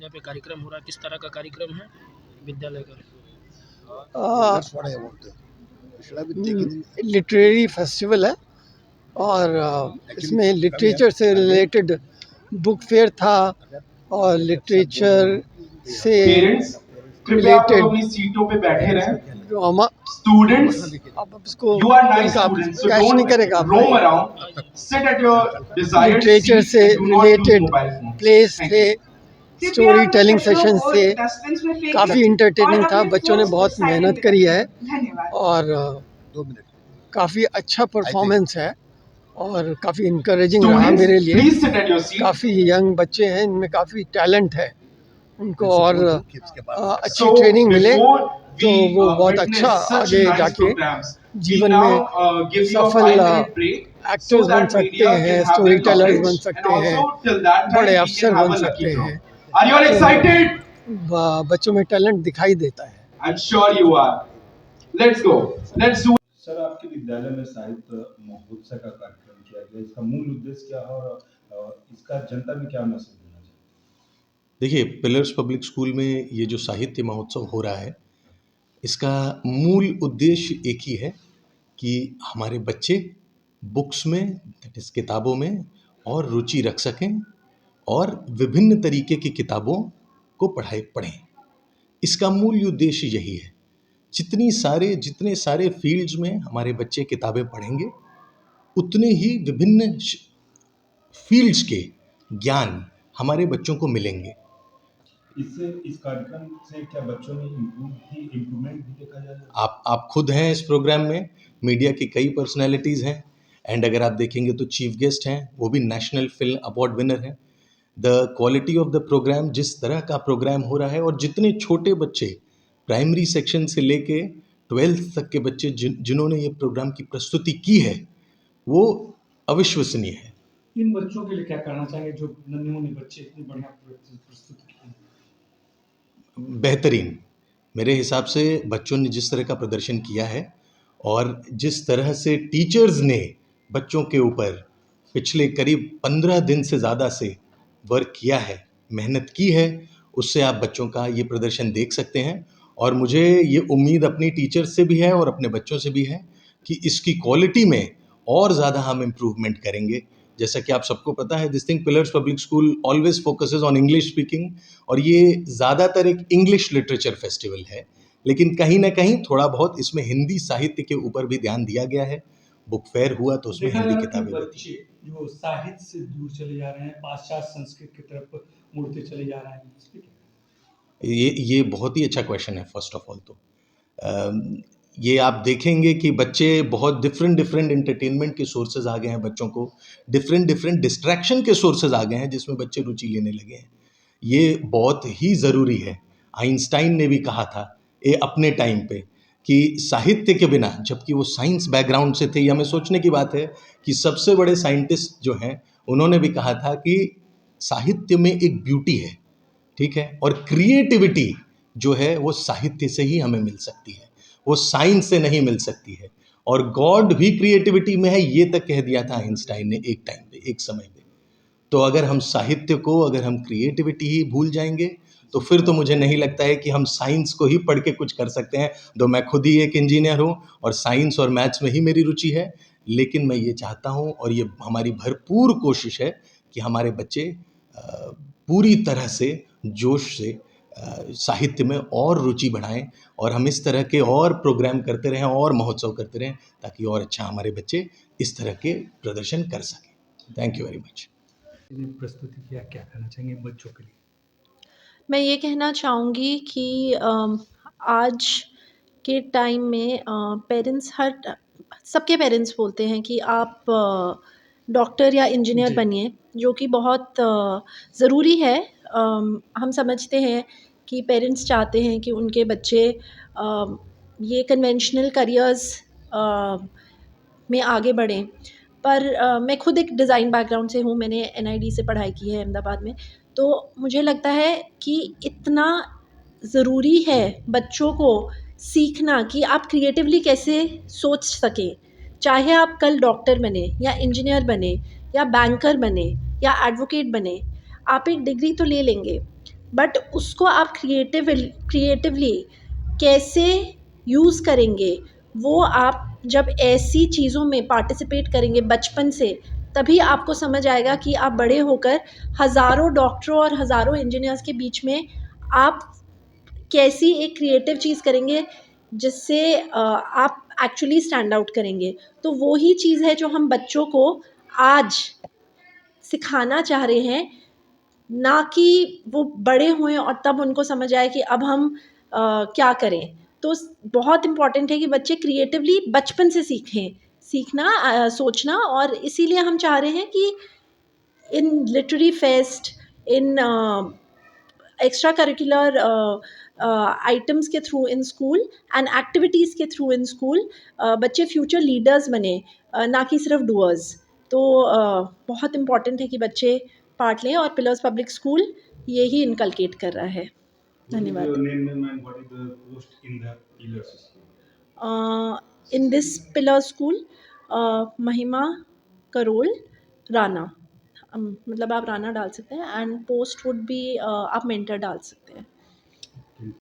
विद्या पे कार्यक्रम हो रहा है, किस तरह का कार्यक्रम है विद्यालय का? लिटरेरी फेस्टिवल है और इसमें लिटरेचर से रिलेटेड बुक फेयर था और लिटरेचर से पेरेंट्स कृपया आप लोग अपनी रिलेटेड सीटों पे बैठे रहें। ड्रामा। स्टूडेंट्स, अब इसको you are nice इनका students, so कैश नहीं don't करेगा roam around. Sit at your desired literature seat से and do not use related mobile phones. Place Thank थे, you. स्टोरी टेलिंग सेशन से काफी काफ़ी इंटरटेनिंग था। बच्चों ने बहुत मेहनत करी है और काफ़ी अच्छा परफॉर्मेंस है और काफ़ी इनकरेजिंग रहा Students, मेरे लिए। please sit at your seat. काफ़ी यंग बच्चे हैं, इनमें काफ़ी टैलेंट है, उनको और अच्छी So ट्रेनिंग मिले before तो we वो बहुत witness अच्छा such आगे nice जाके programs, we जीवन now में give you a सफल 5-minute break so एक्टर्स बन that सकते media हैं, can have story their tellers coverage बन and सकते हैं, also till that time बड़े we अफसर can have बन a सकते lucky draw. हैं। Are you all excited? बच्चों में टैलेंट दिखाई देता है। I'm sure you are. Let's go. Let's do. Sir, आपके विद्यालय में साहित्य महोत्सव का कार्यक्रम किया गया, इसका मूल उद्देश्य क्या है और इसका जनता में क्या मैसेज देना चाहिए? देखिए, पिलर्स पब्लिक स्कूल में ये जो साहित्य महोत्सव हो रहा है, इसका मूल उद्देश्य एक ही है कि हमारे बच्चे बुक्स में, दैट इज़ किताबों में और रुचि रख सकें और विभिन्न तरीके की किताबों को पढ़ें। इसका मूल उद्देश्य यही है। जितने सारे फील्ड्स में हमारे बच्चे किताबें पढ़ेंगे, उतने ही विभिन्न फील्ड्स के ज्ञान हमारे बच्चों को मिलेंगे। इस कार्यक्रम से क्या बच्चों में इम्प्रूवमेंट भी देखा जाएगा? आप खुद हैं इस प्रोग्राम में, मीडिया की कई पर्सनैलिटीज़ हैं एंड अगर आप देखेंगे तो चीफ गेस्ट हैं, वो भी नेशनल फिल्म अवार्ड विनर हैं। The quality of the program, जिस तरह का प्रोग्राम हो रहा है और जितने छोटे बच्चे प्राइमरी सेक्शन से लेके 12th तक के बच्चे जिन्होंने ये प्रोग्राम की प्रस्तुति की है, वो अविश्वसनीय है। इन बच्चों के लिए क्या करना चाहिए जो नन्हे बच्चे इतनी बढ़िया प्रस्तुति की? बेहतरीन, मेरे हिसाब से बच्चों ने जिस तरह का प्रदर्शन किया है और जिस तरह से टीचर्स ने बच्चों के ऊपर पिछले करीब 15 दिन से ज़्यादा से वर्क किया है, मेहनत की है, उससे आप बच्चों का ये प्रदर्शन देख सकते हैं। और मुझे ये उम्मीद अपनी टीचर्स से भी है और अपने बच्चों से भी है कि इसकी क्वालिटी में और ज़्यादा हम इम्प्रूवमेंट करेंगे। जैसा कि आप सबको पता है, this thing pillars public school always focuses on English speaking और ये ज़्यादातर एक इंग्लिश लिटरेचर फेस्टिवल है, लेकिन कहीं ना कहीं थोड़ा बहुत इसमें हिंदी साहित्य के ऊपर भी ध्यान दिया गया है। बुक फेयर हुआ तो उसमें हिंदी किताबें बच्चे जो साहित्य से दूर चले जा रहे हैं, पाश्चात्य संस्कृति की तरफ मुड़ते चले जा रहे हैं, ये बहुत ही अच्छा क्वेश्चन है। फर्स्ट ऑफ ऑल तो ये आप देखेंगे कि बच्चे बहुत डिफरेंट एंटरटेनमेंट के सोर्सेज आ गए हैं, बच्चों को डिफरेंट डिस्ट्रैक्शन के सोर्सेज आ गए हैं जिसमें बच्चे रुचि लेने लगे हैं। ये बहुत ही ज़रूरी है। आइंस्टाइन ने भी कहा था अपने टाइम पे कि साहित्य के बिना, जबकि वो साइंस बैकग्राउंड से थे, ये हमें सोचने की बात है कि सबसे बड़े साइंटिस्ट जो हैं उन्होंने भी कहा था कि साहित्य में एक ब्यूटी है, ठीक है, और क्रिएटिविटी जो है वो साहित्य से ही हमें मिल सकती है, वो साइंस से नहीं मिल सकती है। और गॉड भी क्रिएटिविटी में है, ये तक कह दिया था आइंस्टाइन ने एक टाइम पे, एक समय पे। तो अगर हम साहित्य को, अगर हम क्रिएटिविटी ही भूल जाएंगे तो फिर तो मुझे नहीं लगता है कि हम साइंस को ही पढ़ के कुछ कर सकते हैं। दो मैं खुद ही एक इंजीनियर हूँ और साइंस और मैथ्स में ही मेरी रुचि है, लेकिन मैं ये चाहता हूँ और ये हमारी भरपूर कोशिश है कि हमारे बच्चे पूरी तरह से जोश से साहित्य में और रुचि बढ़ाएं और हम इस तरह के और प्रोग्राम करते रहें और महोत्सव करते रहें ताकि और अच्छा हमारे बच्चे इस तरह के प्रदर्शन कर सकें। Thank you very much. प्रस्तुति किया, क्या कहना चाहेंगे बच्चों के लिए? मैं ये कहना चाहूँगी कि आज के टाइम में पेरेंट्स सबके पेरेंट्स बोलते हैं कि आप डॉक्टर या इंजीनियर बनिए, जो कि बहुत ज़रूरी है। हम समझते हैं कि पेरेंट्स चाहते हैं कि उनके बच्चे ये कन्वेंशनल करियर्स में आगे बढ़ें, पर मैं खुद एक डिज़ाइन बैकग्राउंड से हूँ, मैंने NID से पढ़ाई की है अहमदाबाद में। तो मुझे लगता है कि इतना ज़रूरी है बच्चों को सीखना कि आप क्रिएटिवली कैसे सोच सकें। चाहे आप कल डॉक्टर बने या इंजीनियर बने या बैंकर बने या एडवोकेट बने, आप एक डिग्री तो ले लेंगे, बट उसको आप क्रिएटिवली कैसे यूज़ करेंगे, वो आप जब ऐसी चीज़ों में पार्टिसिपेट करेंगे बचपन से, तभी आपको समझ आएगा कि आप बड़े होकर हज़ारों डॉक्टरों और हज़ारों इंजीनियर्स के बीच में आप कैसी एक क्रिएटिव चीज़ करेंगे जिससे आप एक्चुअली स्टैंड आउट करेंगे। तो वो ही चीज़ है जो हम बच्चों को आज सिखाना चाह रहे हैं, ना कि वो बड़े हुए और तब उनको समझ आए कि अब हम क्या करें। तो बहुत इम्पॉर्टेंट है कि बच्चे क्रिएटिवली बचपन से सीखना सोचना, और इसीलिए हम चाह रहे हैं कि इन लिटरेरी फेस्ट, इन एक्स्ट्रा करिकुलर आइटम्स के through in school and activities के थ्रू इन स्कूल बच्चे फ्यूचर लीडर्स बने, ना कि सिर्फ डूअर्स। तो बहुत इम्पॉर्टेंट है कि बच्चे पार्ट लें, और पिलर्स पब्लिक स्कूल यही इनकलकेट कर रहा है। धन्यवाद। What is your name, ma'am, and what is the post in the Pillars school? In this pillar school महिमा करोल राना, मतलब आप राना डाल सकते हैं, एंड पोस्ट वुड बी आप मेंटर डाल सकते हैं।